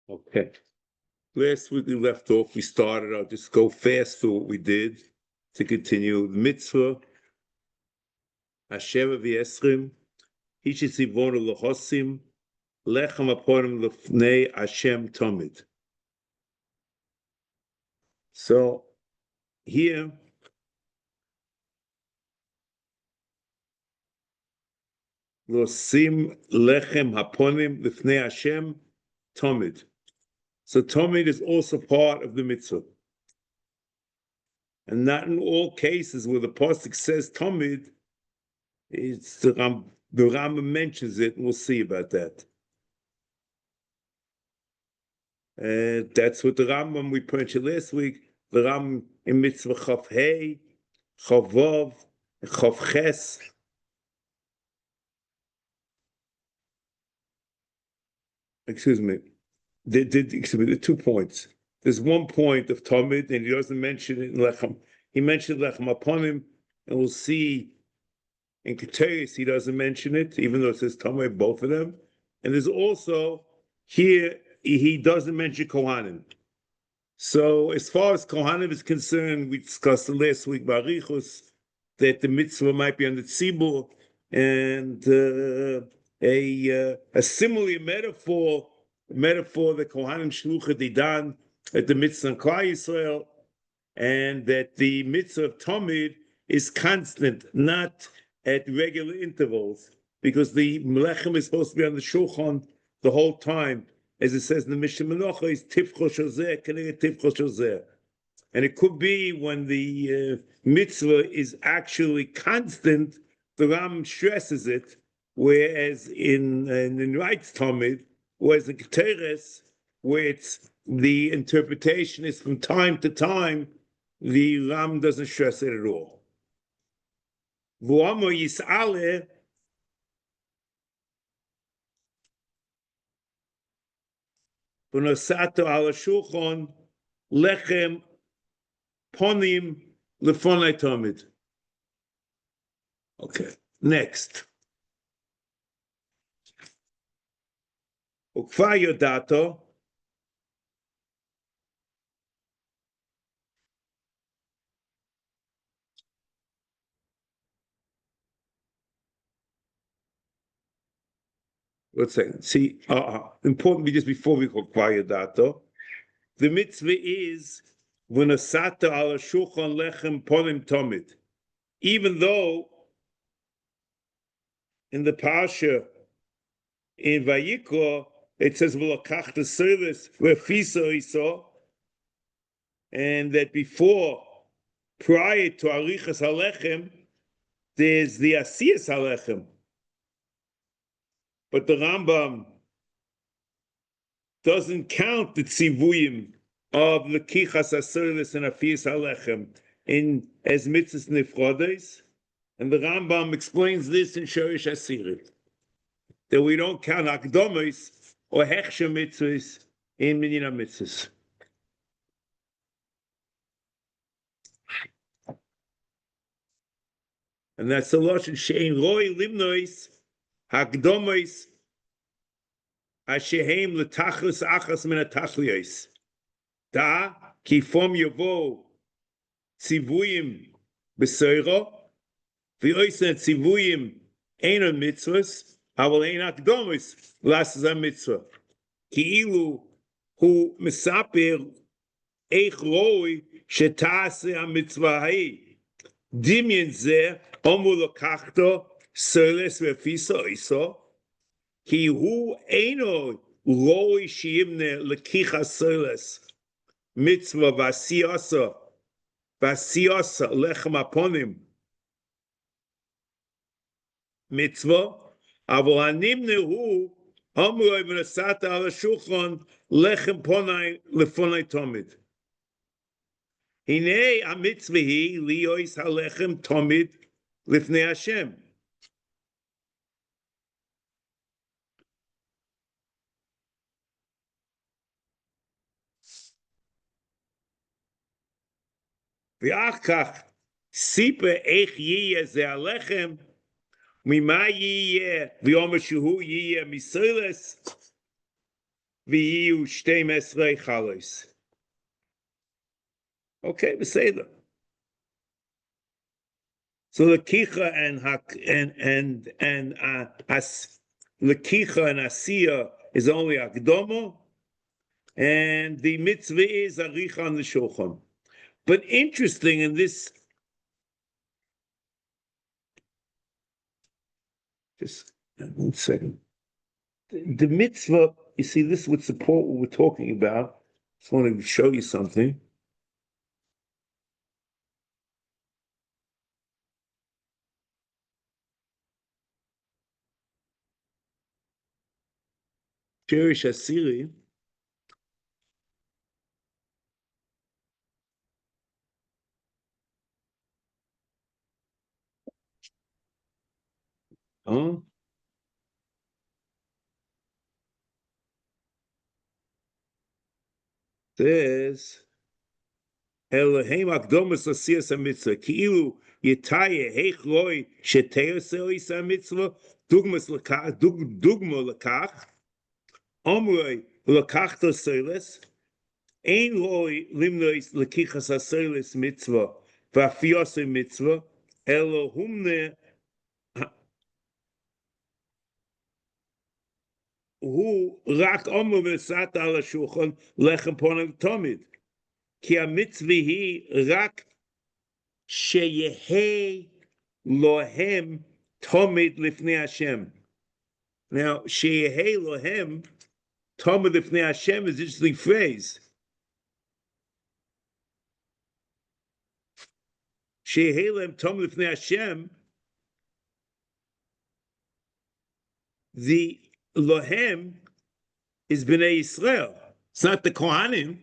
Okay. Last week we left off, we started, I'll just go fast through what we did to continue. The mitzvah, Asher v'yesrim, Hishizivonu l'chosim, Lechem aponim לפני Hashem תמיד. So here, Losim lechem haponim לפני Hashem תמיד. So Tamid is also part of the mitzvah. And not in all cases where the pasuk says Tamid, it's the Rambam mentions it, and we'll see about that. That's what the Rambam we mentioned last week. The Rambam in mitzvah Chav Hey, Chav Vav, Chav Ches. Excuse me. There are 2 points. There's 1 point of Tamid, and he doesn't mention it in Lechem. He mentioned Lechem Aponim, and we'll see in Katoret he doesn't mention it, even though it says Tamid, both of them. And there's also here he doesn't mention Kohanim. So as far as Kohanim is concerned, we discussed it last week by Arichos, that the mitzvah might be on the tzibur, and a similar metaphor that Kohanim Shlucha Didan at the mitzvah of Klal Yisrael, and that the mitzvah of Tamid is constant, not at regular intervals, because the melechem is supposed to be on the shulchan the whole time, as it says in the Mishnah Menocha, is tifcho shozeh, keneged tifcho shozeh. And it could be when the mitzvah is actually constant, the Ram stresses it, whereas in writes Tamid, whereas in Katoret, where it's the interpretation is from time to time, the Ram doesn't stress it at all. V'amo yis'aleh v'nosato ala shulchan lechem ponim lefonai tamid. Okay, next. Ukva yodato let's say, see, important just before we go Ukva yodato, the mitzvah is v'nosata ala shulchan lechem ponim tamid. Even though in the Pasha in Vayikra it says v'lakachta service v'fisa iso, and that before, prior to arichas halechem, there's the asiyas halechem. But the Rambam doesn't count the tzivuyim of lekichas haservis and asiyas halechem in as mitzvahs nifrodes, and the Rambam explains this in Shorish Asirit, that we don't count akdomis or hechsher mitzvahs in minyan mitzvahs. And that's the lashon she'ein roi limnois hakdomis ashehem letachlis achas min atachliyos da ki fom yovo tzivuyim b'seiro v'oisen tzivuyim einon mitzvahs aval ein akdomis lasses a mitzvah ki'ilu hu mesaper eich roi shetase a mitzvah hai dimyen zeh omu lokachto seles v'fisa iso ki hu eino roi shiimne lekicha seles mitzvah v'asiyasa lechem aponim mitzvah aval hanimne hu Amroi v'nasata ala shulchan lechem ponai lefonai tamid. Hinei ha-mitzvah hi liyois halechem tamid lifnei Hashem. V'ach kach sipe eich yiyeh ze halechem mima yiyeh v'yomer shehu yiyeh misoles v'yiyu shteim esrei chalos. Okay, beseder. So lekicha and lekicha and asiya is only akdomo, and the mitzvah is aricha on the shulchan. But interesting in this, just 1 second. The mitzvah, you see, this would support what we're talking about. Just want to show you something. Cherish Asiri. Huh? Says Elohim Akdomus Asiyas HaMitzvah Ki'ilu Yitaye Heich Loi Sheteos Elis HaMitzvah Dugma Lekach Omroi Lekachto Seles Ein Loi Limnois Lekichas HaSeles Mitzvah V'Afios Mitzvah Elohumne Hu Rak Omer V'Sat Al HaShulchan Lechem Ponav Tamid Ki HaMitzvah Hi Rak Sheyehe Lohem Tamid Lifnei Hashem. Now, Sheyehe Lohem Tamid Lifnei Hashem is an interesting phrase. Sheyehe Lohem Tamid Lifnei Hashem, the Lohem is Bnei Yisrael. It's not the Kohanim.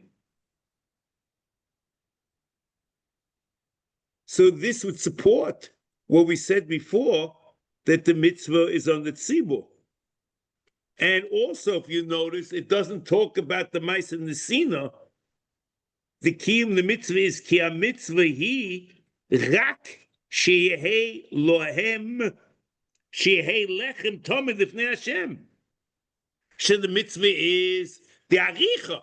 So this would support what we said before, that the mitzvah is on the tzibur. And also, if you notice, it doesn't talk about the mice and the sina. The kiyum, the mitzvah is ki mitzvah hi rak sheyehe lohem sheyehe lechem tamid lifnei Hashem. So the mitzvah is the aricha.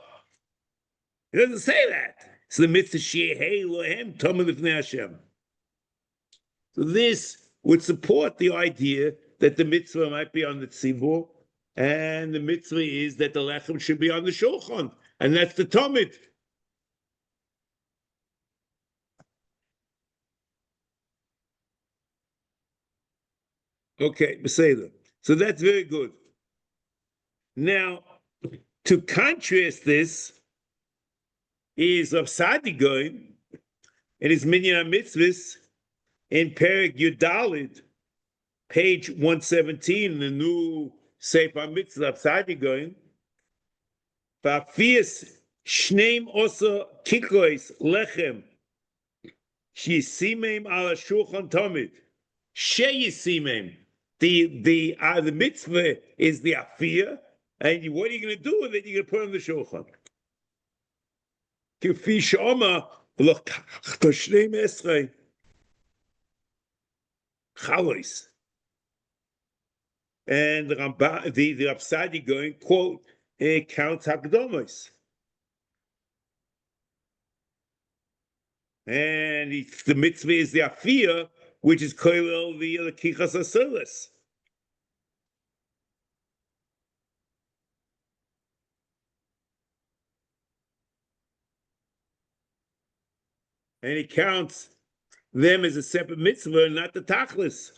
It doesn't say that. So the mitzvah sheyehe lohem tamid lifnei Hashem. So this would support the idea that the mitzvah might be on the tzibur, and the mitzvah is that the lechem should be on the shulchan, and that's the tamid. Okay, beseder. So that's very good. Now, to contrast this is of Sadigoin and his minyan mitzvahs in Perek Yudalid, page 117, the new Sefer mitzvah of Sadigoin. Va'afias shneim osa kiklois lechem shisimim ala shulchan tamid sheyisimim. The mitzvah is the afia, and what are you going to do with it? You're going to put on the shulchan. Kifi shoma l'kachta shneim esrei chalos. And the Rapsadi going, quote, counts hakdomos. And the mitzvah is the afia, which is koilel the kichas asilis. And he counts them as a separate mitzvah, not the tachlis.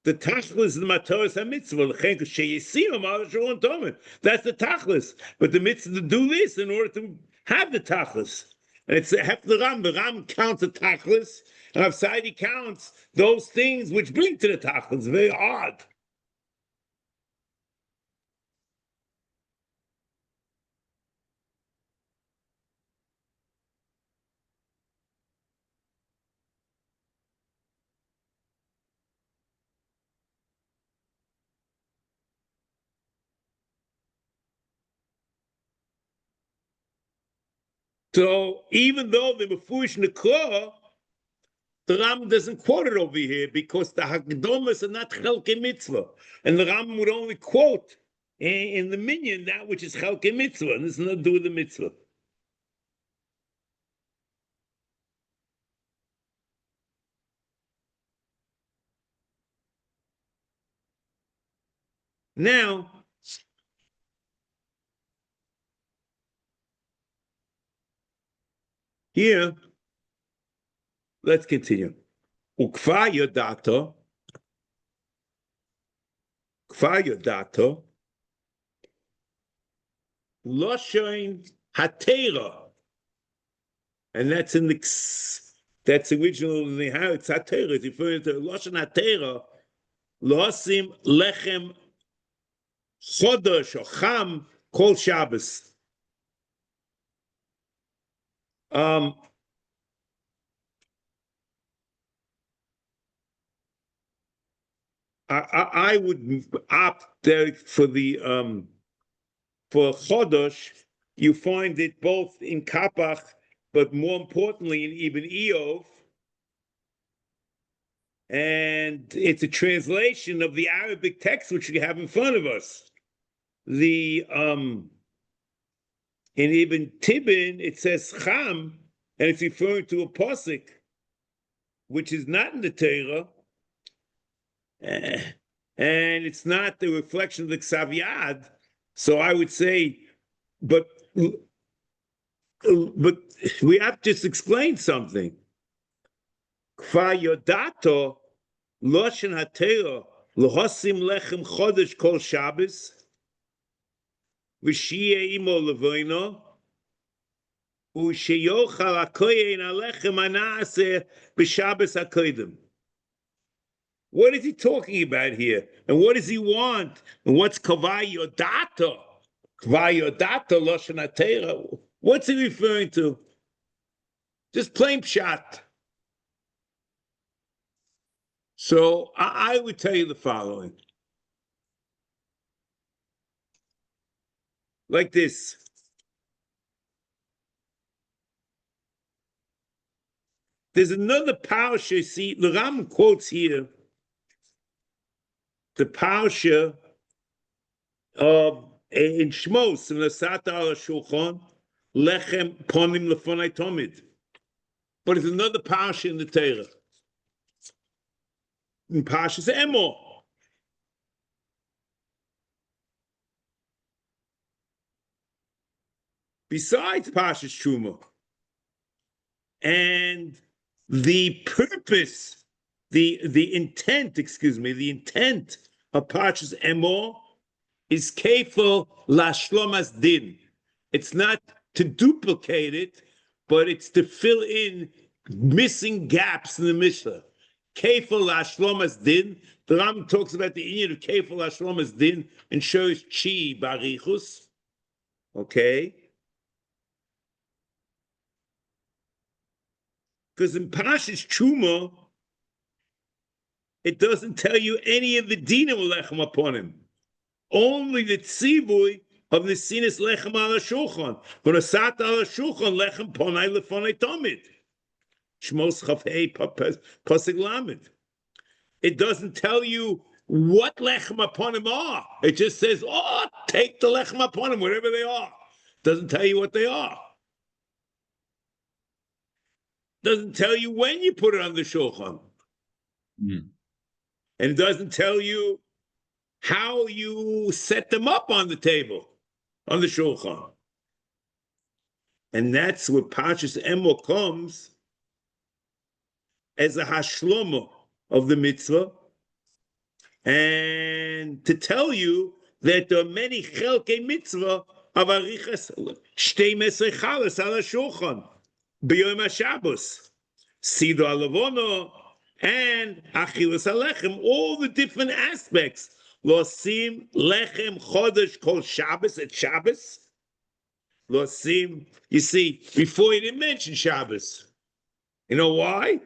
The tachlis is the matoras ha-mitzvah. That's the tachlis. But the mitzvah to do this in order to have the tachlis. And it's half the Ram. The Ram counts the tachlis, and outside he counts those things which bring to the tachlis. Very odd. So even though they were foolish in the Klor, the Ram doesn't quote it over here because the Hakdomas are not Chelke Mitzvah. And the Ram would only quote in the minyan, that which is chelke mitzvah, and this is not do with the mitzvah. Now, here, let's continue. Ukva yodato, Loshoin Hatera, and that's in the that's original in the how it's Hatera. It's referring to Loshoin Hatera. Losim lechem chodosh or cham kol Shabbos. I would opt there for the for chodosh. You find it both in Kapach, but more importantly in Ibn Eov. And it's a translation of the Arabic text which we have in front of us. The in Ibn Tibin it says Cham, and it's referring to a pasuk which is not in the Torah, and it's not the reflection of the Ksav Yad. So I would say, but we have to just explain something. Kfa yodato loshen hatera lohosim lechem chodesh kol Shabbos v'shiyeh imo levona u'sheyochal hakoyen alechem anaseh b'Shabbos hakodim. What is he talking about here? And what does he want? And what's kva yodato? Kva yodato loshen hatera. What's he referring to? Just plain pshat. So I would tell you the following. Like this. There's another parsha, see, the Ram quotes here the parsha in Shmos, in the Sata al Shulchan, Lechem Ponim Lefnei Tamid. But it's another parsha in the Torah. In Parshas Emor. Besides Parshas Truma. And the purpose, the intent of Parshas Emor is kefil lashlomas din. It's not to duplicate it, but it's to fill in missing gaps in the Mishnah. Kefil lashlomas din. The Ram talks about the inyan of kefil lashlomas din and shows chi barichus. Okay. Because in Parshas Truma, it doesn't tell you any of the dinim lechem upon him. Only the tzivui of the sinas lechem al shulchan. But asat al shulchan lechem ponai lefonei tamid. Shmos chafei pasig lamed. It doesn't tell you what lechem upon him are. It just says, "Oh, take the lechem upon him, wherever they are." Doesn't tell you what they are. Doesn't tell you when you put it on the shulchan. And it doesn't tell you how you set them up on the table, on the shulchan. And that's where Parshas Emor comes as a hashlomo of the mitzvah, and to tell you that there are many chelkei mitzvah of arichas shtei mesei chalas al shulchan. Biom HaShabbos, Sido Alavona, and Achilas Alechem, all the different aspects. Losim Lechem Chodesh Kol Shabbos at Shabbos. Losim, you see, before he didn't mention Shabbos. You know why?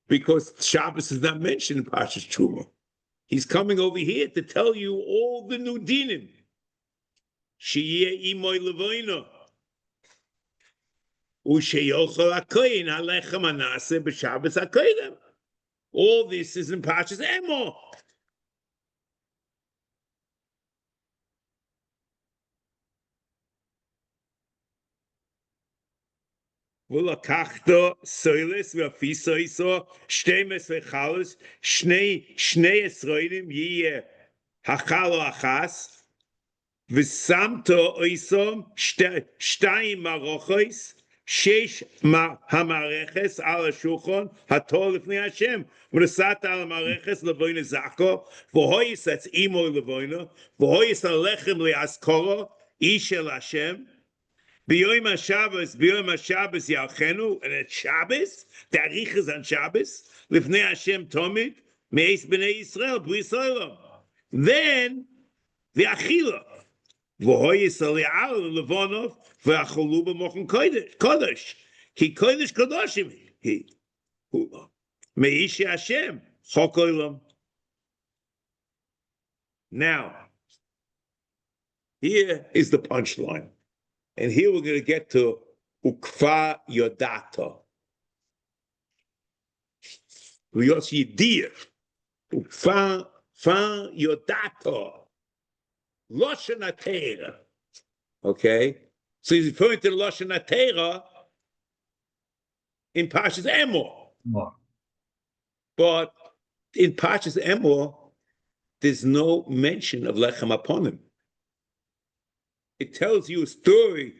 Because Shabbos is not mentioned in Parshas Truma. He's coming over here to tell you all the new dinim. Sheyeh imoy levoino. All this is in Parshas Emor. ולקחת סוילס ואפיסו איסו 12 חלוס, שני ישראלים יהיה החלו אחס, ושמת איסו 2 מערכות, 6 המערכת על השולחן, התור לפני השם, ונשאת על המערכת לבונה זכו, והויס את אימו לבונה, והויס הלחם להזכרו, איש של השם, ביום השבס יאכלנו, and it's Shabbos, תאריך on Shabbos, לפני השם תמיד, מאס בני ישראל, בריס עולם. Then, the אכילה, והויס הליעל לבונוב, ואכלו במוחם קודש, כי קודש קדושים היא, מאיש השם, חוק עולם. Now, here is the punchline. And here we're going to get to ukva yodato. Rios yidir. Ukva yodato. Loshen atera. Okay? So he's referring to the Loshen atera in Parshas Emor. But in Parshas Emor, there's no mention of lechem aponim. It tells you a story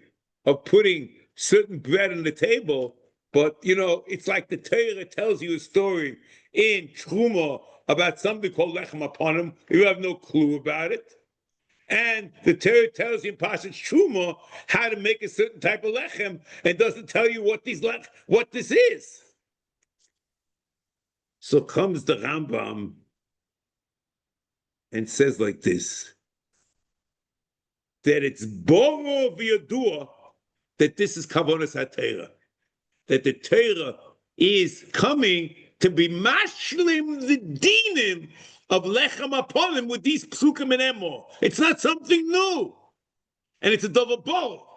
of putting certain bread on the table, but it's like the Torah tells you a story in Truma about something called lechem aponim. You have no clue about it. And the Torah tells you in Parashat Truma how to make a certain type of lechem, and doesn't tell you what this is. So comes the Rambam and says like this, that it's boro v'yadua that this is kavonas haTorah, that the Torah is coming to be mashlim the dinim of lechem aponim with these psukim and emor. It's not something new, and it's a davar boro.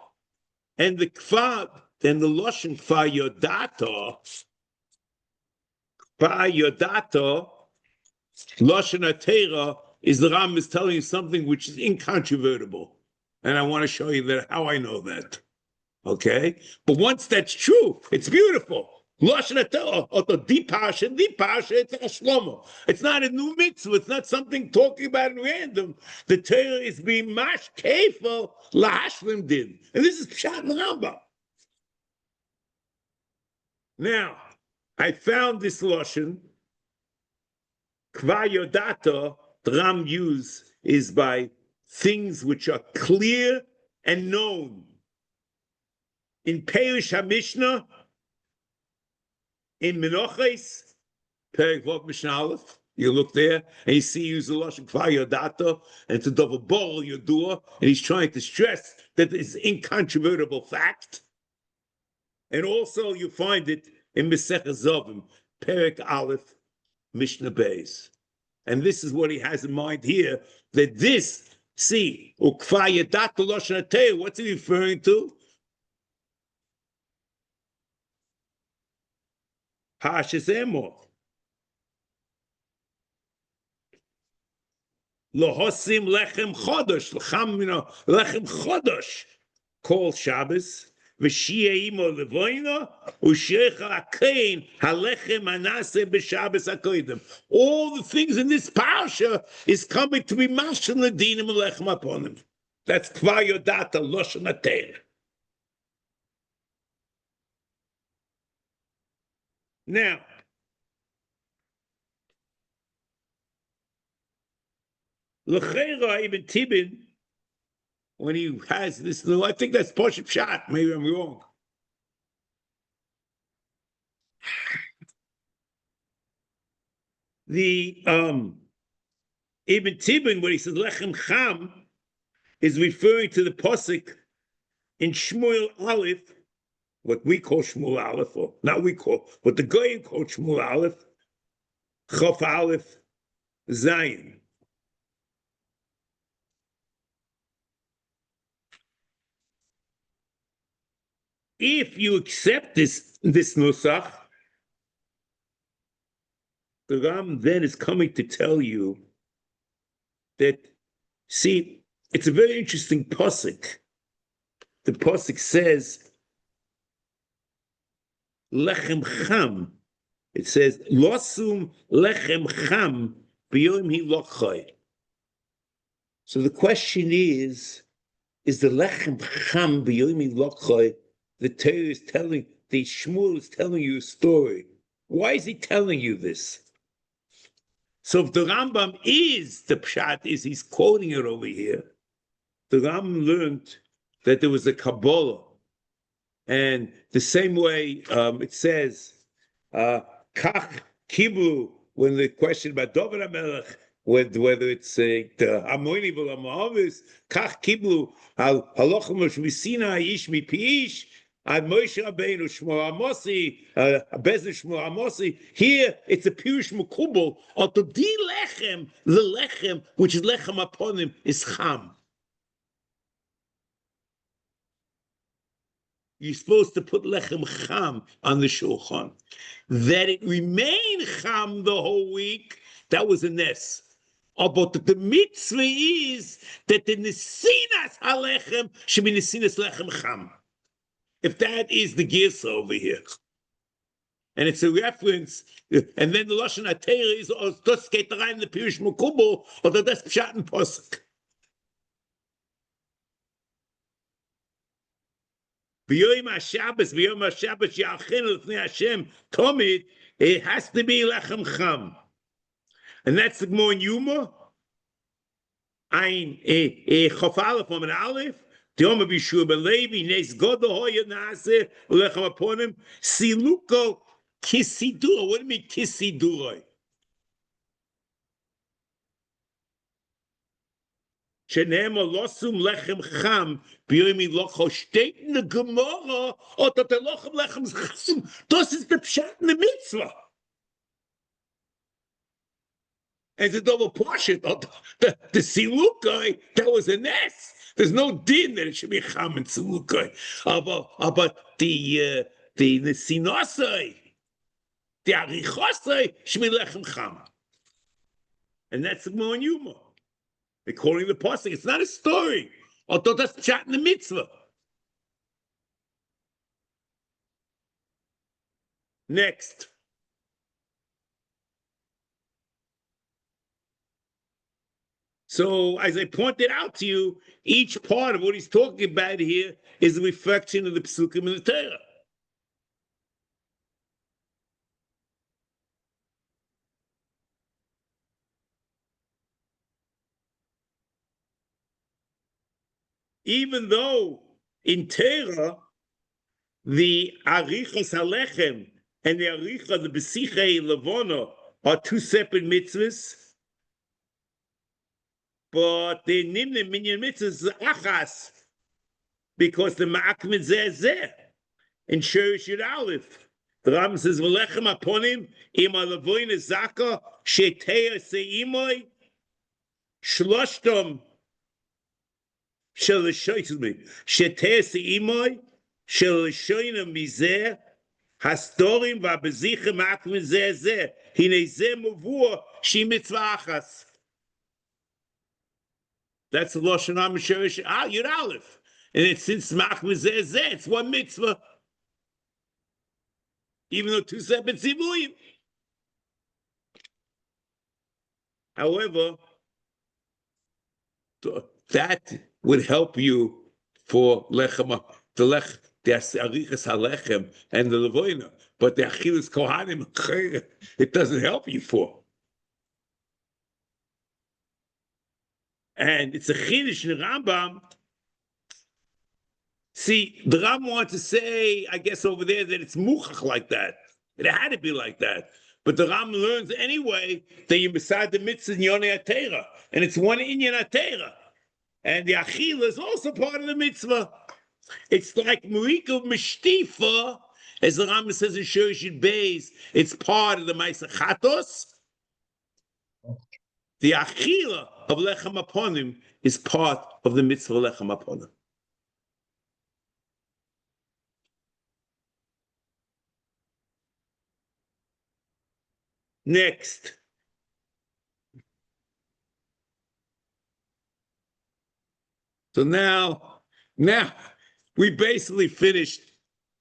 And the kfar and the loshen kfar yodato, loshen haTorah is the Ram is telling you something which is incontrovertible. And I want to show you that how I know that. Okay? But once that's true, it's beautiful. It's not a new mitzvah. It's not something talking about in random. The Torah is being mash kefil lahashlim din. And this is Pshat and Rambam. Now, I found this Lashon, Kva Yodata, the Ram use is by things which are clear and known. In Perish HaMishnah, in Menachos, Perek Vav Mishnah Aleph, you look there and you see use the Lashon Kvar Yodato, and it's a double ball Yodua, and he's trying to stress that it's incontrovertible fact. And also you find it in Mesech Zovim, Perek Aleph, Mishnah Beis. And this is what he has in mind here, that this, see, Ukva Yodato Lashon HaTorah, what's he referring to? Parshas Emor. Lohosim lechem chodosh, lechem chodosh, called Shabbos. V'shiyeh imo levoina, u'shecha akein halechem anase b'Shabbos hakoydim. All the things in this parsha is coming to be mashal ledinim lechem upon him. That's Kvar Yodata Loshen HaTorah. Now, L'cheira Ibn Tibin, when he has this little, I think that's Poshup Shat, maybe I'm wrong. The Ibn Tibin, when he says Lechem Cham, is referring to the Posuk in Shmuel Aleph, what we call Shmuel Aleph, or not we call, what the Goyim call Shmuel Aleph, Chof Aleph, Zayin. If you accept this nusach, the Ram then is coming to tell you that, see, it's a very interesting pasuk. The pasuk says, lechem cham. It says, losum lechem cham biyom hilachai. So the question is the lechem cham biyom hilachai, the Torah is telling, the Shmuel is telling you a story. Why is he telling you this? So if the Rambam is, the Pshat is, he's quoting it over here. The Rambam learned that there was a Kabbalah. And the same way it says, Kach Kiblu, when the question about David HaMelech, whether it's the Amoni v'Lamahavis, Kach Kiblu, Halachim Shmisina Ish Mi Piish, Ad Moshe Rabbeinu Shmuel Amosi, Bezdin Shmuel Amosi. Here it's a Pirush Mekubal. Oto di lechem, the lechem, which is lechem upon him, is cham. You're supposed to put lechem cham on the shulchan. That it remained cham the whole week, that was a nes. But the mitzvah is that the nesinas halechem should be nesinas lechem cham. If that is the girsa over here. And it's a reference, and then the Lashon HaTeira is, das geht rein in the Pirush Mekubal, oder das Pshat in Posuk. B'yom HaShabbos, Ya'achenu Lefnei Hashem, Tamid, it has to be lechem cham. And that's the Gemara in Yuma, Ein Chof Aleph from an Aleph, Dioma B'Shua B'Levi, Nes Godo Hoya Na'aseh, Lechem upon him, Siluko Kisidura. What do you mean Kisidura? Shenema Losum Lechem Cham, B'Yomi Locho, steht in the Gemara, or that the Lochem Lechem Cham, das ist the Pshat in the mitzvah. And the double portion, the Silukai, that was a nest. There's no din that it should be cham and silukai. But the sinosai, the arichosai, should be lechem cham. And that's the Gemara in Yuma. According to the pasuk, it's not a story. Although that's chat in the mitzvah. Next. So, as I pointed out to you, each part of what he's talking about here is a reflection of the Psukim in the Torah. Even though in Torah, the Arichas Halechem and the Aricha, the Besichei Levona, are two separate mitzvahs, but the Nimne Minyan Mitzvah is Achas, because the Ma'akmid Zeh in Shiur Aleph. The Rambam says, V'lechem upon him, im alavoin zaka, sheteya se'imoy, shloshtom, excuse me, sheteya se'imoy, sheloshoyna mizeh, hastorim v'abezichem ma'akmid zeh, hine zeh muvur, shi mitzvah achas. That's the Lashon HaMasherish Yud Aleph. And it's since Machmir Zeh, it's one mitzvah. Even though two separate tzivuyim. However, that would help you for lechem, the arichas halechem and the levoina. But the achilas kohanim, it doesn't help you for. And it's a chiddush in the Rambam. See, the Rambam wants to say, I guess over there, that it's muchach like that. It had to be like that. But the Rambam learns anyway that you're beside the mitzvah in Yonei HaTeira. And it's one inyan HaTeira. And the achila is also part of the mitzvah. It's like Mariko Mishtifa, as the Rambam says in Shurshid Beis, it's part of the Ma'aseh Chatos. The achila of lechem upon him is part of the mitzvah lechem upon him. Next. So now we basically finished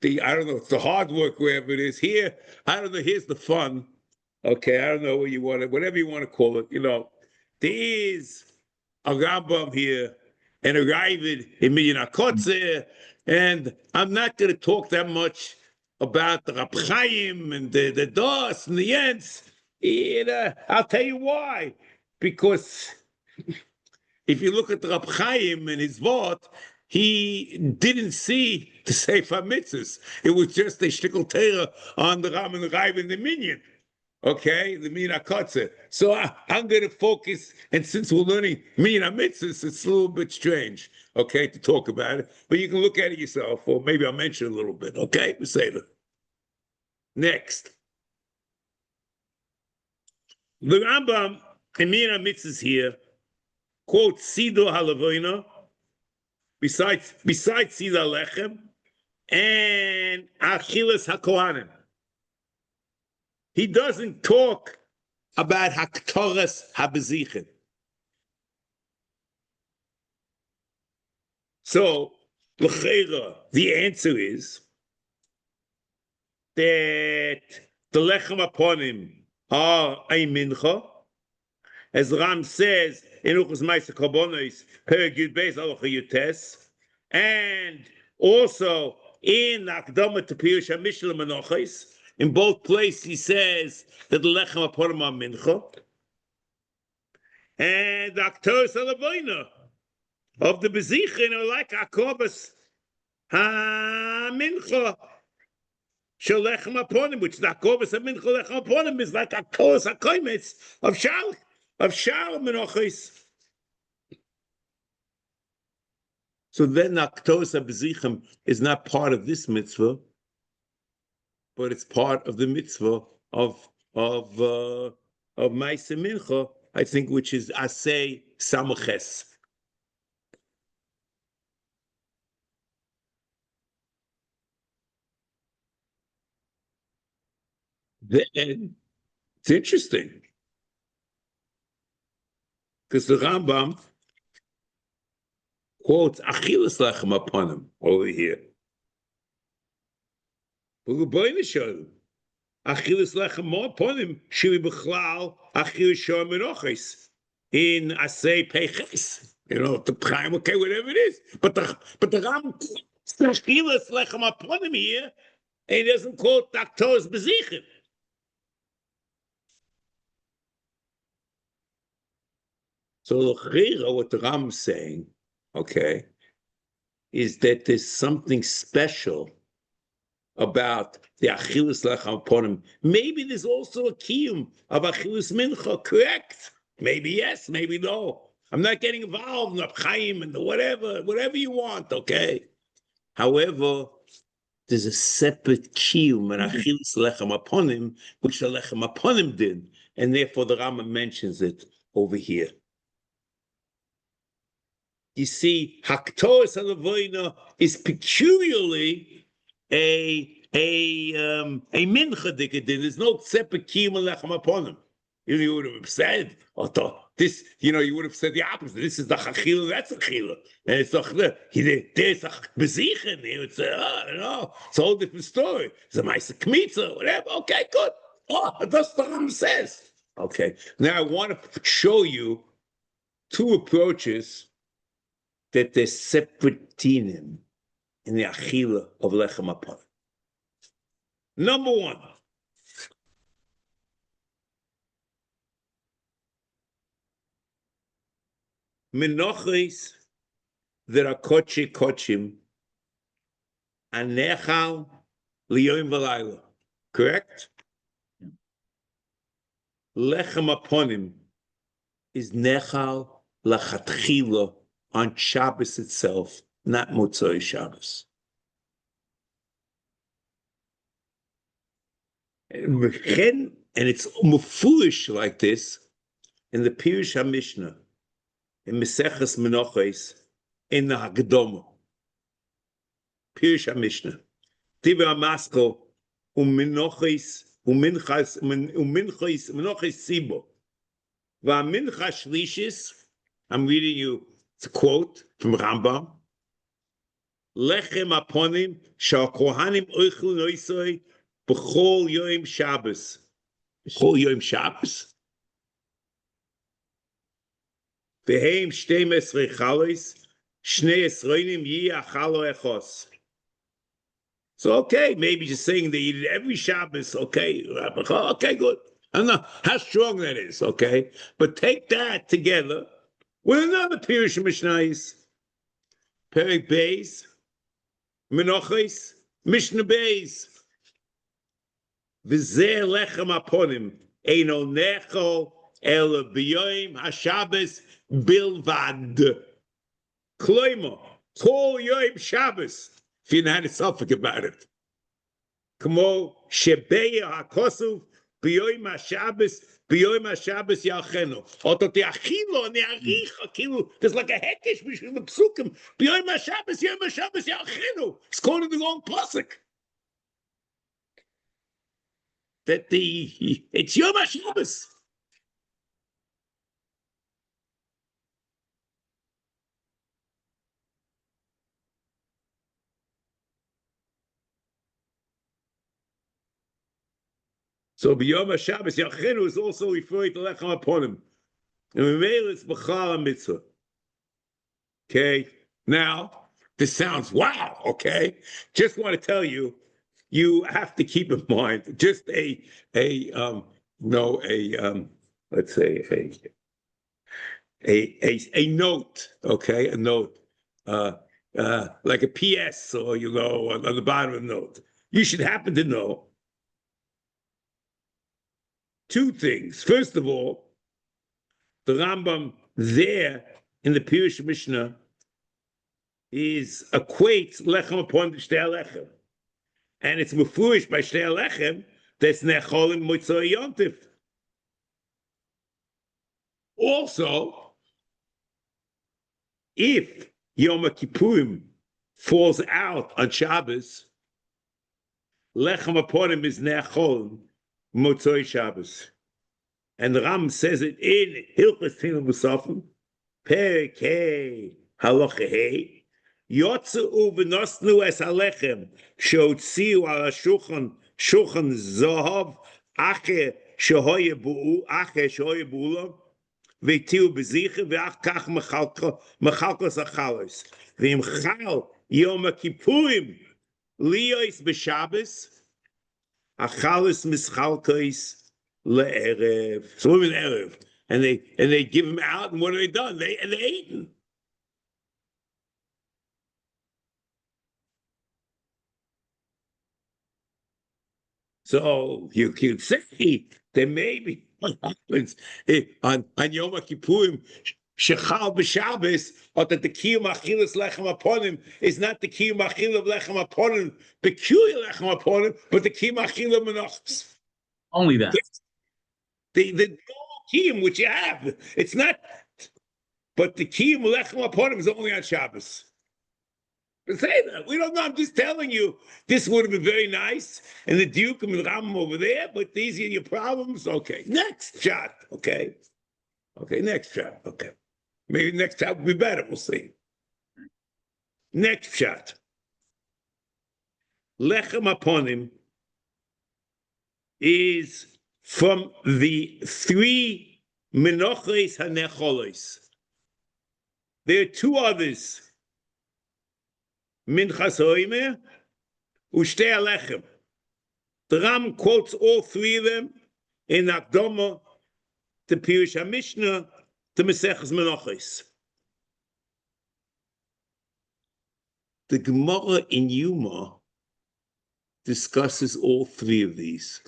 I don't know, it's the hard work, wherever it is. Here, I don't know, here's the fun. Okay, I don't know what you want it, whatever you want to call it, there is a Rambam here and a Ravid in Minyan HaKotzer, and I'm not going to talk that much about the Rab Chaim and the Das and the Yents. I'll tell you why. Because if you look at the Rab Chaim and his Vort, he didn't see the Sefer HaMitzvos. It was just a shtickle Torah on the Ram and the Rav and the Minyan. Okay, the Minyan HaKotzer. So I'm going to focus, and since we're learning Minyan HaMitzvos, it's a little bit strange, okay, to talk about it. But you can look at it yourself, or maybe I'll mention it a little bit, okay? Sefer. Next. The Rambam in Minyan HaMitzvos here quotes Sido HaLevona, besides Sida Lechem, and Achilas HaKohanim. He doesn't talk about Haktoras HaBezichen. So, l'cheira, the answer is that the Lechem Aponim are a mincha, as Ram says in Uchos Ma'aser Karbonos, Perek Yud Beis Halacha Yutes, and also in Akdama to Pirush HaMishnah Menachos. In both places, he says that the Lechem Aponim are mincha, and the Aktoras HaLevona of the Bezichen are like Akobas HaMincha Shel Lechem Aponim, which the Akobas HaMincha Lechem Aponim is like Aktoras HaKoimetz of Shal Menachos. So then Aktoras HaBezichen is not part of this mitzvah, but it's part of the mitzvah of Ma'aser Mincha, I think, which is Aseh Samuches. Then it's interesting because the Rambam quotes Achilas Lechem Aponim over here. Achilas Lechem Aponim Shili B'chlal Achilas Shor Menachos in Aseh Peches. The Chaim, okay, whatever it is. But the Rambam Achilas Lechem Aponim here, and he doesn't quote Aktoras Bezichen. So what the Ram is saying, okay, is that there's something special about the Achilas Lechem Aponim. Maybe there's also a kiyum of Achilas Mincha, correct? Maybe yes, maybe no. I'm not getting involved in Chaim and whatever you want, okay? However, there's a separate kiyum and Achilas Lechem Aponim, which the Lechem Aponim did, and therefore the Rambam mentions it over here. You see, Haktoras HaLevona is peculiarly a mincha dikadin. There's no separate kiyum lechem aponim. You would have said, this, you would have said the opposite. This is the chachila, that's a chila. And it's there's a bezichen. It's a whole different story. It's a ma'aser kmitza, whatever. Okay, good. That's what the Rambam says. Okay, now I want to show you two approaches that there's separate dinim in the achila of lechem aponim. Number one, menachos that are kochim anechal liyom v'layla. Correct? Lechem aponim is nechal lachatchila on Shabbos itself, not Motzei Shabbos. And it's foolish like this in the Pirush HaMishnah, in Meseches Menachos, in the Hagdoma. Pirush HaMishnah. Tiva Amasko, Menachos Sibo. V'amincha Shlishis, I'm reading you, it's a quote from Rambam. lechem aponim shal kohanim oichlu noisoi b'chol yom Shabbos. B'chol yom Shabbos. V'heim 12 chalos, shnei esroinim yi achalo echos. So, okay, maybe just saying they eat it every Shabbos, okay, okay, good. I don't know how strong that is, okay? But take that together with another Pirush Mishnayos. Perek Beis, Menachos, Mishnah Beis. V'zeh lechem aponim, eino nechol el b'yom HaShabbos bilvad. Kloimo, kol yom Shabbos. If you had a suffix about it. Kmo shebeya hakosuv b'yom HaShabbos yalchenu. Otot yachilo ne'arich akilu. There's like a hekesh between the psukim. B'yom HaShabbos yalchenu. It's called in the wrong pasuk. That it's Yom HaShabbos. So B'yom HaShabbos Yachenu is also referring to Lechem Aponim. And Memele it's B'chal HaMitzvah. Okay? Now, this sounds wow, okay? Just want to tell you, you have to keep in mind just let's say a note, okay? A note, like a PS or, on the bottom of the note. You should happen to know two things. First of all, the Rambam there in the Pirush Mishnah equates lechem upon shtei lechem, and it's mefurish by shtei lechem that's necholim motzei yontif. Also, if Yom Kippurim falls out on Shabbos, lechem upon him is necholim motzei Shabbos. And the Ram says it in Hilchos Tefillah Musafim, Perek Hey, Halacha Hey, Yotzu v'nosnu es halechem, sheotziu al shulchan zahav, ache shehoye bu'ula, v'tiu b'zicha, v'ach kach mechalkos achalos. V'im chal Yom Kippurim liyos b'Shabbos, achalos mischalkos le'erev. So women erev, and they give him out, and what have they done? They eaten. So you could say that maybe what happens on Yom Kippurim, shechal b'Shabbos, or that the kiyum achilas lechem upon him is not the kiyum achil of lechem upon him, peculiar lechem upon him, but the kiyum achil of menachos. Only that. The normal kiyum which you have, it's not, but the kiyum lechem upon him is only on Shabbos. Say that. We don't know. I'm just telling you, this would have been very nice. And the Duke and the Ram over there, but these are your problems. Okay. Next shot. Okay. Okay. Next shot. Okay. Maybe next shot will be better. We'll see. Next shot. Lechem upon him is from the three menoches hanecholos. There are two others. Minchas Hoime, Ushtei Alechem. The Ram quotes all three of them in Akdama, the Pirush HaMishnah, the Maseches Menachos. The Gemara in Yuma discusses all three of these.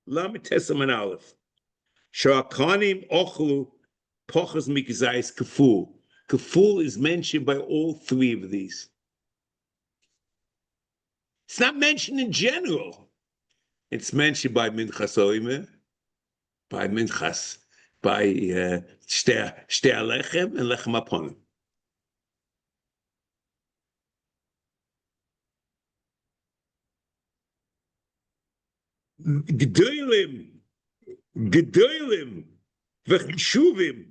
Lamed Tesam Aleph. Sha'akanim ochlu pochas mikzayis kaful. Kaful is mentioned by all three of these. It's not mentioned in general. It's mentioned by Minchas Oime, by Minchas, by Shtei Alechem and Lechem Aponim. Gedolim, v'chishuvim,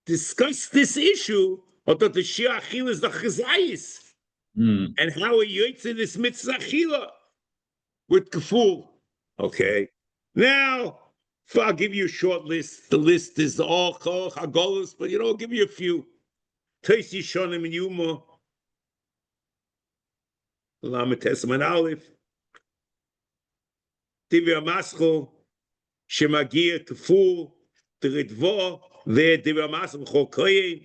discuss this issue Or that the Shiur Achila is the Chazayis. And how are you to this mitzvah Achila? With Kaful. Okay. Now, if I'll give you a short list. The list is all Chagolos, but I'll give you a few. Toisi Shonim and Yuma. Lamed Tesman Aleph. Divya Maschel. Shemagia Kaful. The Ritvo. The Divya Maschel Chokoye.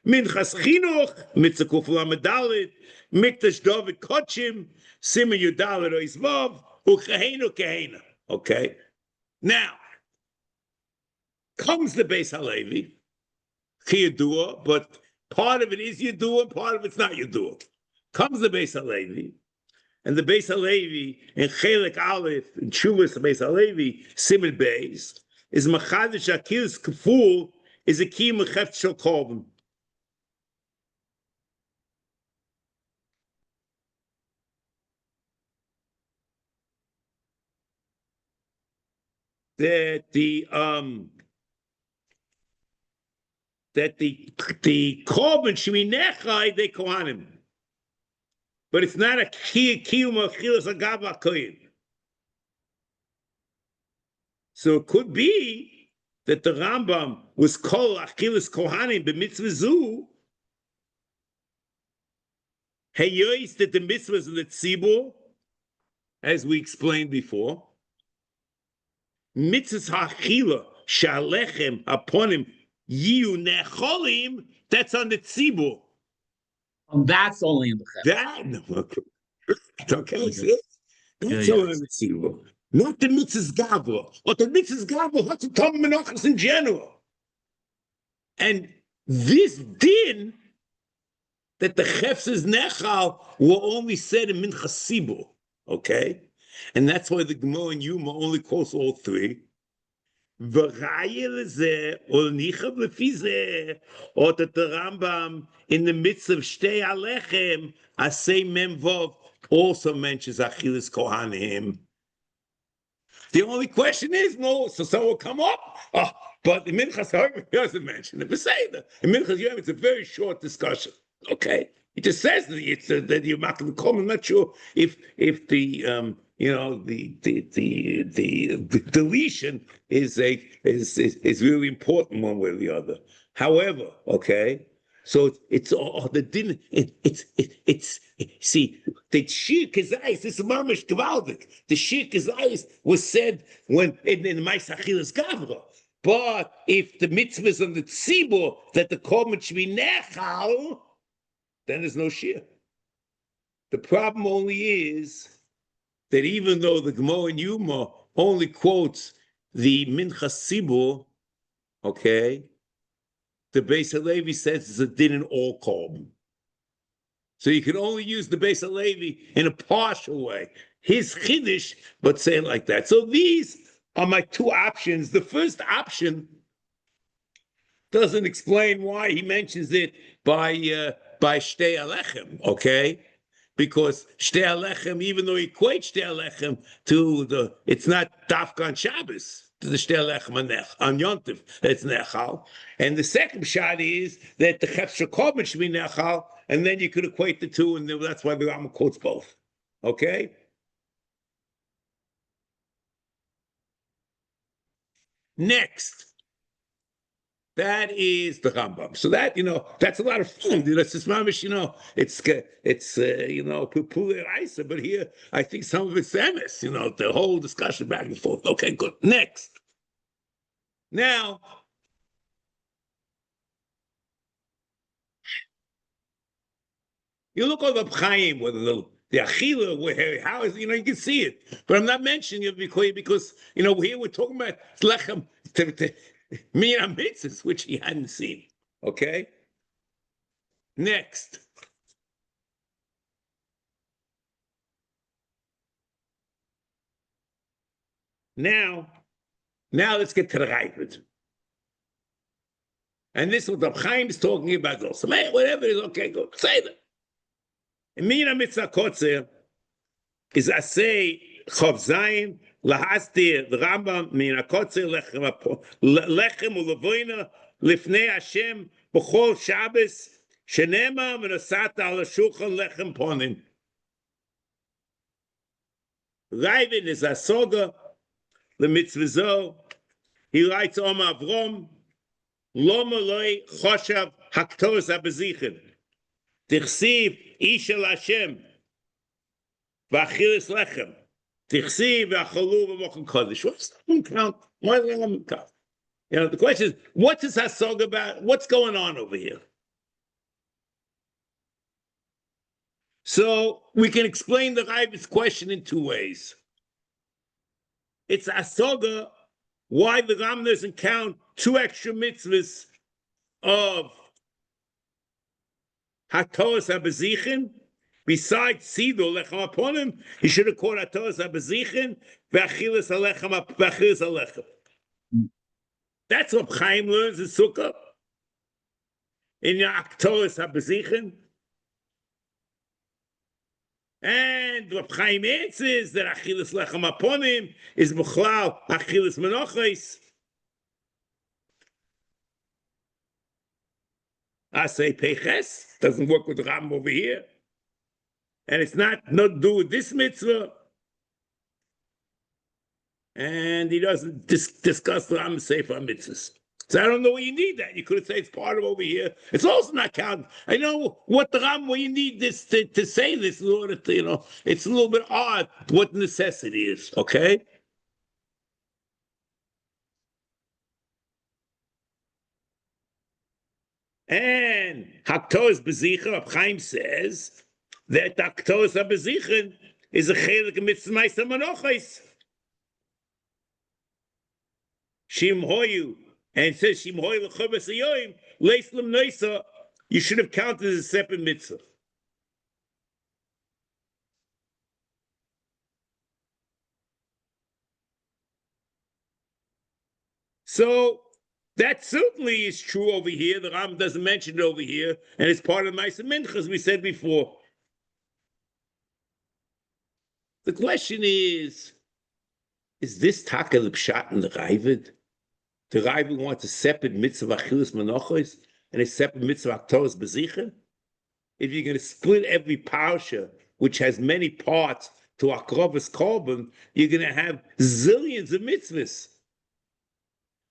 Minchas Chinuch. Mitzvah Kuful Amedalit. Mikdash David Kochim. Simen Yudalit Oizvav. Ukehenu. Okay. Now, comes the Beis Halevi, Chiyadua, but part of it is Yadua, part of it's not Yadua. Comes the Beis Halevi, and the Beis Halevi in Chelek Aleph, in Chuvas, the Beis Halevi, Simen Beis, is Machadish Akil's Kaful, is a key Mecheft Shel Korban. That the korban should be nechai de kohanim, but it's not a kiyum achilas agava kohen. So it could be that the Rambam was called achilas kohanim b'mitzvah zu. Heyois that the mitzvahs of the tzibur, as we explained before. Mitzvahs ha'achila shalechem upon him yiu necholim. That's on the tzibur. And that's only in the Chet. Okay, see? That's only on the tzibur. Not the mitzvahs gavra, or the mitzvahs gavra has to come menachos in general. And this din that the chefs nechal were only said in minchas tzibur. Okay. And that's why the Gemara and Yuma only quotes all three. Or that the Rambam in the midst of Shtei Alechem, Aseh Memvov, also mentions Achilas Kohanim. The only question is, so someone will come up. But the Minchas Yom doesn't mention it. Beseder. In Minchas Yom, it's a very short discussion. Okay. It just says that it's that you're not going to come. I'm not sure if the the deletion is really important one way or the other. However, okay, so it's the din. It's see the Shiur Kazayis. This is mamish gewaldig. The Shiur Kazayis was said when in Ma'is Achilas Gavra. But if the mitzvah is on the tzibur that the korban should be nechal, then there's no Shiur. The problem only is that even though the Gemara and Yuma only quotes the Minchas Tzibur, okay, the Beis Halevi says it's a din in all korban. So you can only use the Beis Halevi in a partial way. His chiddush, but say it like that. So these are my two options. The first option doesn't explain why he mentions it by Shtei Alechem, okay? Because Shtei Alechem, even though he equates Shtei Alechem to it's not Dafka Shabbos, to the Shtei Alechem on Yontif, it's Nechal. And the second shot is that the Chefsher Korban should be Nechal, and then you could equate the two, and that's why the Rambam quotes both, okay? Next. That is the Rambam. So that, that's a lot of fun. It's just mamish, it's Pupule Raisa, but here I think some of it's emes, the whole discussion back and forth. Okay, good. Next. Now, you look on the Chaim, whether the Achila, how is, you can see it. But I'm not mentioning it because here we're talking about Lechem, Mina mitzvahs, which he hadn't seen. Okay? Next. Now let's get to the Raibid. And this is what the Chaim is talking about also. Whatever it is, okay, go. Say that. Mina mitzvah kotzer is Aseh Chav Zayin להסדיר, the Rambam מן הקוצר לחם ולבונה לפני השם בכל שבס Shenema v'nasat al shulchan lechem ponim. Ravid is a soga, the mitzvah. He writes Om Avrom, Loma loy choshav haktos habezichen. Tichsiv ishel Hashem v'achilis lechem. Tichsiv v'achalu v'mochen kodesh. What's that count? Why does that count? You know, the question is, what is Hasog about? What's going on over here? So we can explain the Ravid's question in two ways. It's Hasoga, why the Ram doesn't count two extra mitzvahs of Hatoas HaBezichin, besides Sido Lechem Aponim, he should have called Hatoas HaBezichin, V'achilas Alechem. That's what Chaim learns in Sukkah. In your Hatoas HaBezichin. And what Chaim answers that Achilas Lechem Aponim is B'chlal Achilas Menachos. Aseh Peches doesn't work with Ram over here. And it's not to do with this mitzvah. And he doesn't discuss the Ram Sefer mitzvahs. So I don't know why you need that. You could have said it's part of over here. It's also not counted. I know what the Ram, why you need this to say this in order to, you know, it's a little bit odd what necessity is, okay? And Haktos Bezicha, Chaim says that Haktos Bezicha is a chelik mitzvah ma'aser manochos. Shim hoyu, and it says Shim hoyu l'chobes hayoyim leislam noisa. You should have counted as a separate mitzvah. So that certainly is true over here. The Ram doesn't mention it over here, and it's part of Ma'aser Mincha, as we said before. The question is this taka the pshat in the Ravid? The Ravid wants a separate mitzvah achilas menachos and a separate mitzvah aktoras bezicha? If you're going to split every parsha, which has many parts, to akrovas korban, you're going to have zillions of mitzvahs.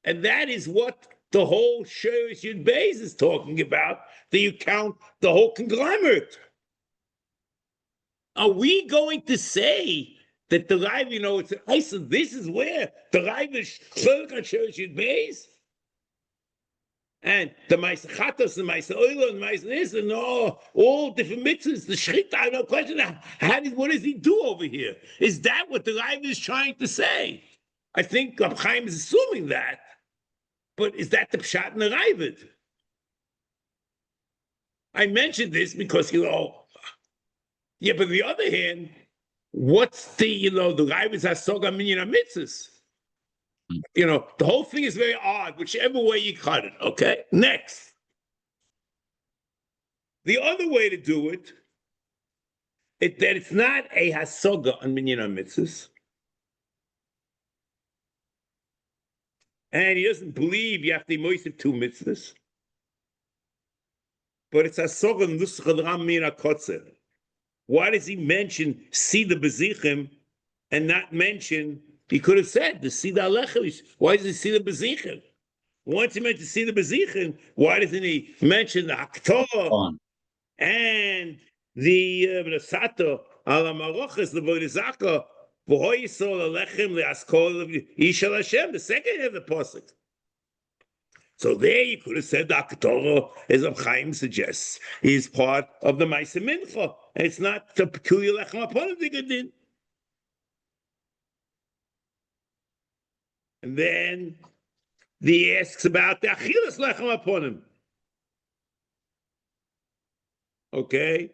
And that is what the whole Shiur Yud Beis is talking about, that you count the whole conglomerate. Are we going to say that the Rav, you know, it's Aseh, this is where the Rav is clerk on Shiur Yud Beis? And the Ma'aser Chatos, the Ma'aser Oila, and the Ma'aser this, and all different mitzvahs, the Shechita, I have no question, what does he do over here? Is that what the Rav is trying to say? I think Rab Chaim is assuming that. But is that the pshat in the Ravid? I mentioned this because, you know, yeah, but on the other hand, what's the, you know, the Ravid has soga minyan mitzvahs? You know, the whole thing is very odd, whichever way you cut it, okay? Next. The other way to do it is that it's not a hasoga on minyan mitzvahs. And he doesn't believe you have to moisiv two mitzvahs. But it's a sogan nusach ram min hakotzer. Why does he mention sida bezichim and not mention? He could have said the sida alechem. Why does he see the bezichim? Once he mentioned sida bezichim, why doesn't he mention the haktor and the sato ala maroches the boidizaka? The second half of the pasuk. So there you could have said the Katorat, as Rab Chaim suggests, is part of the Ma'aser Mincha, and it's not the peculiar lechem aponim digadin. And then he asks about the achilas lechem aponim. Okay.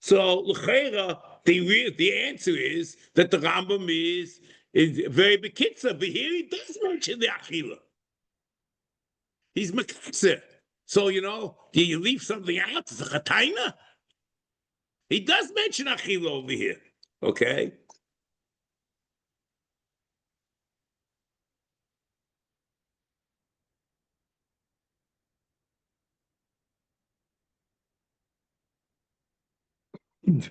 So, the answer is that the Rambam is very bekitza, but here he does mention the achila. He's mekitza. So, you know, do you leave something out? It's a chataina. He does mention achila over here, okay? And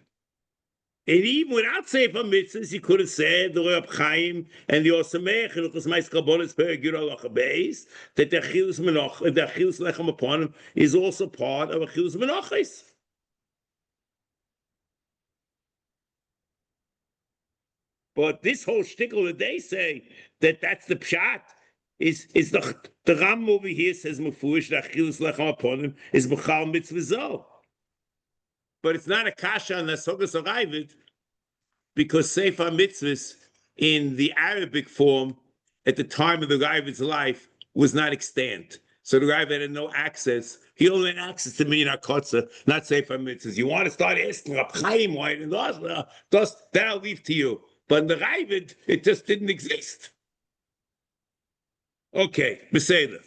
even without Sefer Mitzvahs, you could have said the Reb Chaim and the Osamech and the Chosmais Kabbalas Perigir Halacha Beis that the Achilles Menach, the Achilles Lechem upon him is also part of Achilles Menachis. But this whole shtickle that they say that that's the pshat is the Ram over here says Mefurish the Achilles Lechem upon him is B'chal Mitzvah. But it's not a kasha on the Sogas Aravid because Sefer Mitzvahs in the Arabic form at the time of the Ravid's life was not extant. So the Ravid had no access. He only had access to Minyan HaKotzer, not Sefer Mitzvahs. You want to start asking Reb Chaim why and that'll leave to you. But in the Ravid, it just didn't exist. Okay, Beseder.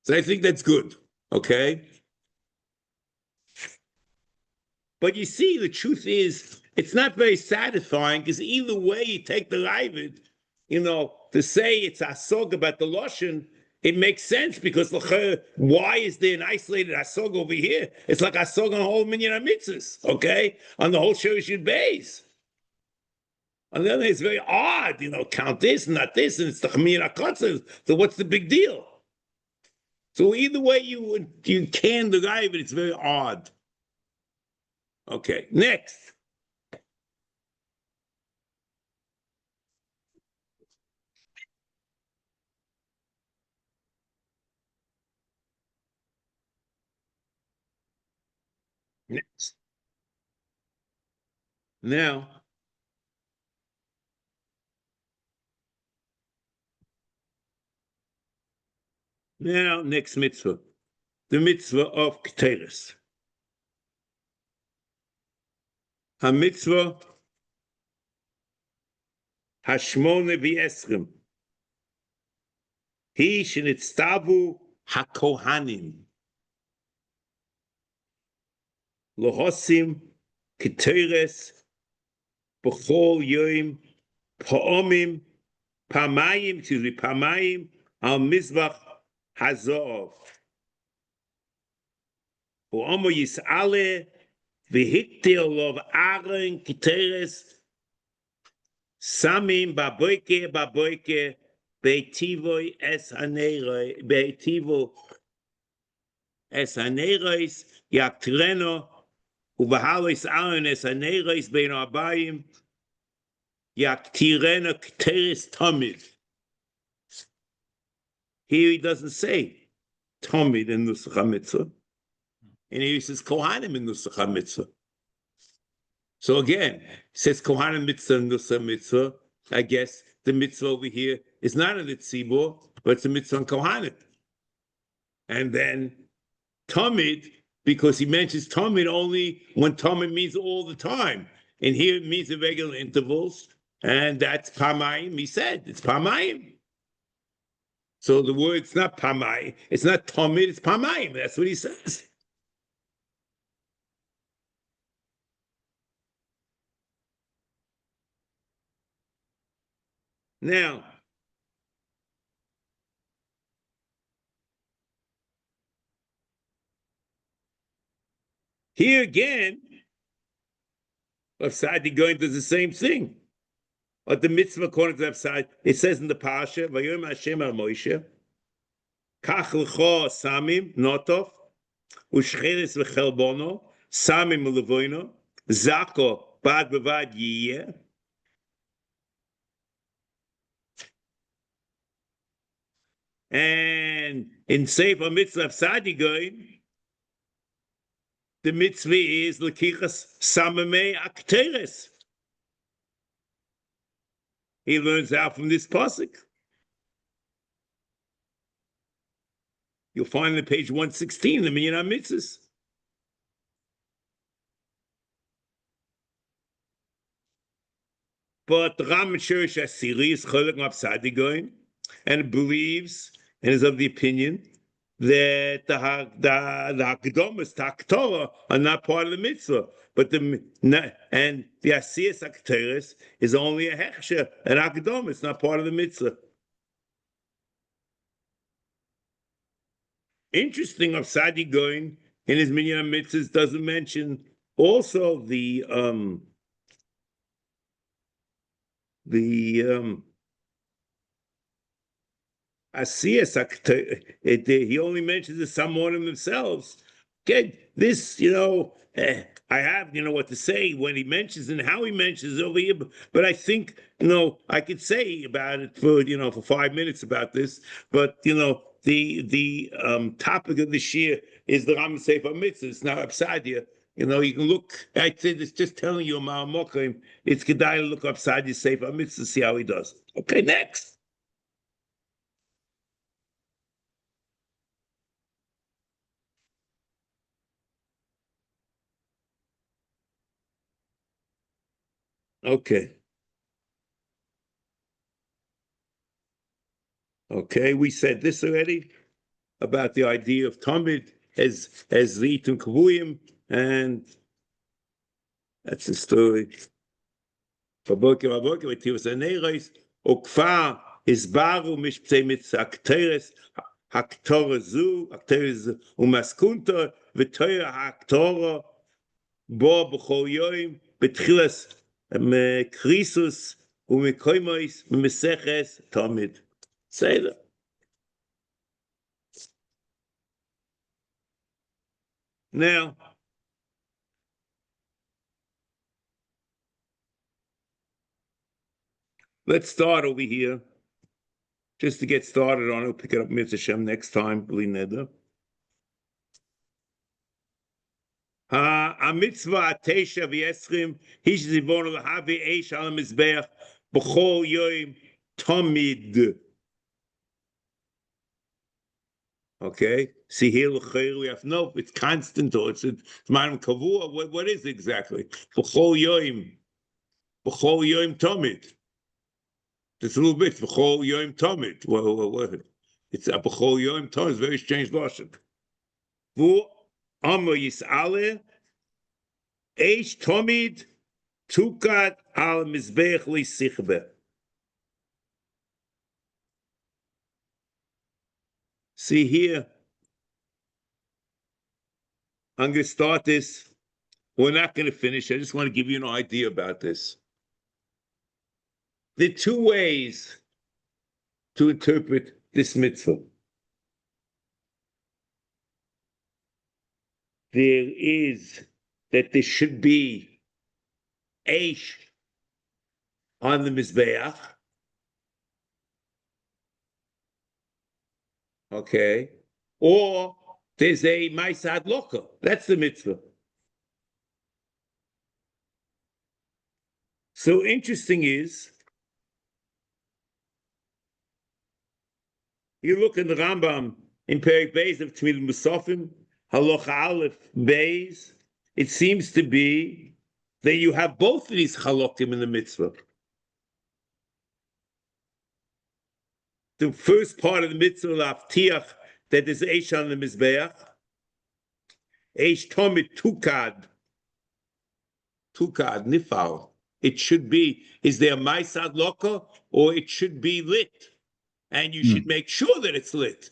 So I think that's good. Okay. But you see, the truth is, it's not very satisfying because either way you take the Ravid, to say it's Asog about the Loshen, it makes sense because why is there an isolated Asog over here? It's like Asog on the whole Minyan HaMitzvos, okay? On the whole Shorishid base. On the other hand, it's very odd, count this and not this, and it's the Minyan HaKotzer, so what's the big deal? So either way you can the Ravid, it's very odd. Okay, next. Next. Now, next mitzvah, the mitzvah of Kteris. HaMitzvah Hashmone v'esrim. Hi shenitztavu hakohanim. Lohosim Kteris b'chol yom פעמיים על מזבח הזהב. ואומר יסעלה והקטיר לו ארון קטורת שמים בבוקר בהיטיבו אס הנרוס יקטירנו ובהלוס ארון אס הנרוס בין ארבעים Yaktirena Kteris Tamid. Here he doesn't say Tamid in Nusach HaMitzvah. And here he says Kohanim in Nusach HaMitzvah. So again, he says Kohanim Mitzvah in Nusach HaMitzvah. I guess the mitzvah over here is not in the Tzibor, but it's a mitzvah on Kohanim. And then Tamid, because he mentions Tamid only when Tamid means all the time. And here it means at regular intervals. And that's פעמיים, he said, it's פעמיים. So the word's not פעמיים, it's not תמיד, it's פעמיים, that's what he says. Now, here again, Sadi going does the same thing. But the mitzvah according to that side, it says in the Pasha, Vayom Hashem al Moshe, Kach l'cho samim notov, u'shcheres v'chelbono, samim u'levoino, zako bad b'vad yiyeh. And in Sefer Mitzvah Sadigoin, the mitzvah is L'kichas samimei akteres. He learns out from this pasuk. You'll find it on page 116, the Minyan HaMitzvos. But the Ram Shirish Asiri is cholek mapsadi going, and believes and is of the opinion that the Hakdomas, the Haktorah, are not part of the mitzvah. But the Asiyas HaKteres is only a hechsher, an Hakdom, it's not part of the mitzvah. Interesting of Sadi going in his minyan mitzvahs doesn't mention also the Aseh, he only mentions the Samonim themselves. Okay, this, I have, what to say when he mentions and how he mentions over here, but I think, I could say about it for 5 minutes about this, but, the topic of this year is the Ram Sefer Mitzvah. It's not upside here. You can look, I said it's just telling you, it's Kedai to look upside your Sefer Mitzvah to see how he does. Okay, next. Okay, we said this already about the idea of Tamid as Litum Kavuyim, and that's the story. Okfa isbaru mishptei mitzakteres haktora zu umaskunta v'toya haktora bo b'chol yoim betchilas krisus u'mikoimois meseches Tamid. Say that. Now, let's start over here. Just to get started on it, we'll pick it up Mitzvah Shem next time, Bli Neder. HaMitzvah Tesha v'Yesrim Hish Zivon L'Havi Eish Al Mizbech B'chol Yom Tamid. Okay, see here, we have it's constant, or it's Manam Kavua. What is it exactly? B'chol Yom Tamid. It's a little bit B'chol Yom Tamid. Well, it's a B'chol Yom Tamid. It's very strange lashon. Vu Amo Yis'ale Eish Tamid Tukat Al Mizbech L'Sichbe. See here, I'm going to start this. We're not going to finish. I just want to give you an idea about this. There are two ways to interpret this mitzvah. There is that there should be Eish on the Mizbeach. Okay, or there's a Maisad Loka. That's the mitzvah. So interesting is, you look in the Rambam in Perek Beis of Tamid Musafim, Halacha Aleph Beis, it seems to be that you have both of these halakim in the mitzvah. The first part of the mitzvah, l'aktir, that is Eish on the Mizbeach, Eish Tamid Tukad, Nifal. It should be, is there Maisad Loka, or it should be lit? And you should make sure that it's lit.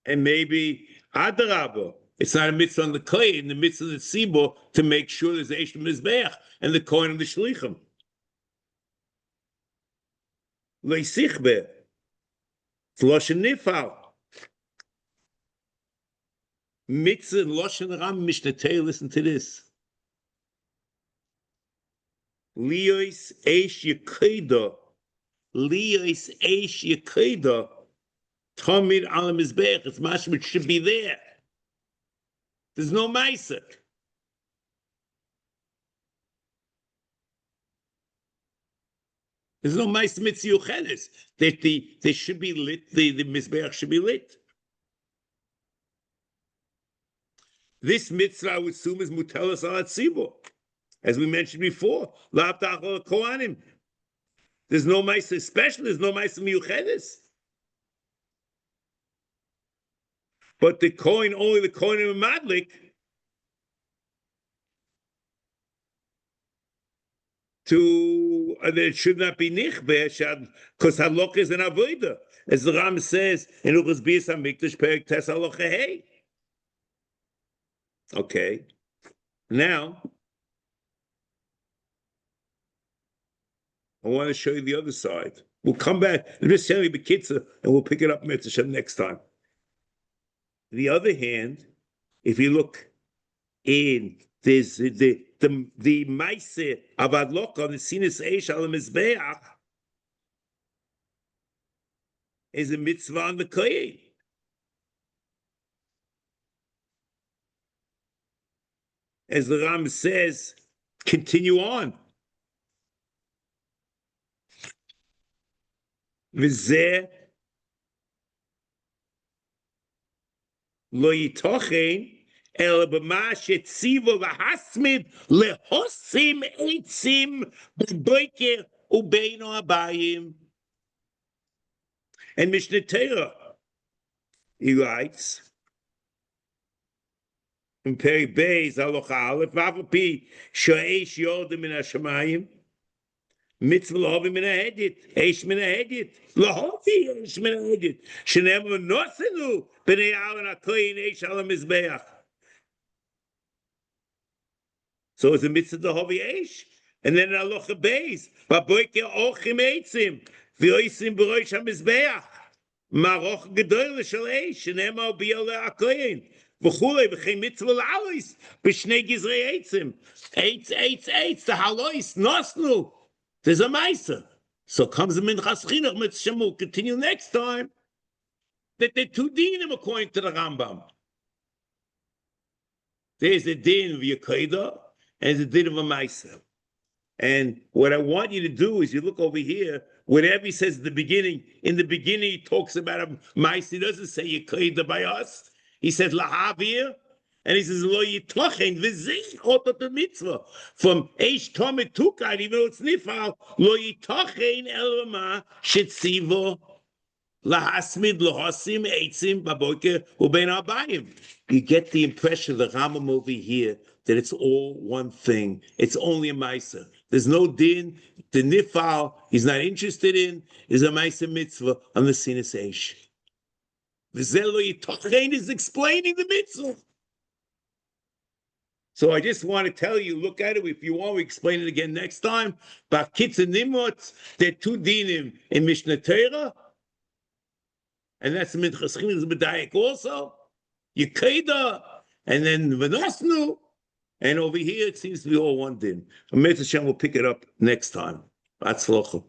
And maybe Adarabah, it's not a mitzvah on the clay, in the mitzvah of the Tzibor, to make sure there's Eish on the Mizbeach and the coin of the Shlichim. Leisichbe, it's Loshen Nifal. Mitzvah and Loshen Ram Mishnatei, listen to this. Liyos Eish Yekeda, Tamid Al Mizbech, it's mashma, it should be there. There's no Maisa. There's no Maisa Mitzvah Yuchedes. That they should be lit, the Mizbech should be lit. This mitzvah, I would assume, is Mutelas Al Tzibor. As we mentioned before, L'Abtach Al Kohanim. There's no Maisa special, there's no Maisa Miyuchedes. But the coin, only the coin of a Madlik, to it should not be nichbe, because halacha is an avodah. As the Ram says in Uchas Bias HaMikdash, Perek Tes halacha hey. Okay. Now, I want to show you the other side. We'll come back, just tell you Bekitza, and we'll pick it up next time. The other hand, if you look in there's the Maise of Adlok on the Sinus Eish al Mizbeach is a mitzvah on the Kohen. As the Ram says, continue on. V'zeh lo yitochen el b'ma shetzivo v'hasmid lehosim eitzim b'boiker ubeino abayim. And Mishnah Torah, he writes in Perek Beis Halacha Aleph, v'afapi sho'eish yordem min hashamayim mitzvah lahavi min ha'edit, eish min ha'edit, lahavi eish min ha'edit, shene'emar nosenu b'nei Aaron ha'kohen eish al ha'mizbeach. So it's a mitzvah lahavi eish, and then Halacha Beis, v'boiker ochim eitzim, v'yoisim b'rosh ha'mizbeach, ma'aroch gedoyle shel eish, shene'emar b'yoleh ha'kohen, v'chulei v'chei mitzvah la'alois, b'shnei gizrei eitzim, eitz, the halois, nosnu. There's a Maisa. So comes the Minchas Chinuch Mitzvah. We'll continue next time. That the two dinim according to the Rambam. There's a din of Yekoida and there's a din of a Maisa. And what I want you to do is you look over here, whatever he says at the beginning, in the beginning he talks about a Maisa. He doesn't say Yekoida by us. He says Lahavir. And he says, Lo yitochen v'zich otot mitzvah. From Eish Tomit Tukad, even though it's Nifal, Lo yitochen elma shetzivo lahasmid lohasim eitzim baboker ubein abayim. You get the impression of the Rambam over here that it's all one thing. It's only a Maisa. There's no din. The Nifal he's not interested in is a Maisa mitzvah on the Sinus Eish. V'zeh lo yitochen is explaining the mitzvah. So I just want to tell you, look at it. If you want, we explain it again next time. But Kitz and Nimot, they're two dinim in Mishnah Torah. And that's the Minchas Chinuch B'dayek also. Yekoida, and then V'nosnu. And over here, it seems to be all one din. Hashem will pick it up next time. Batzlocha.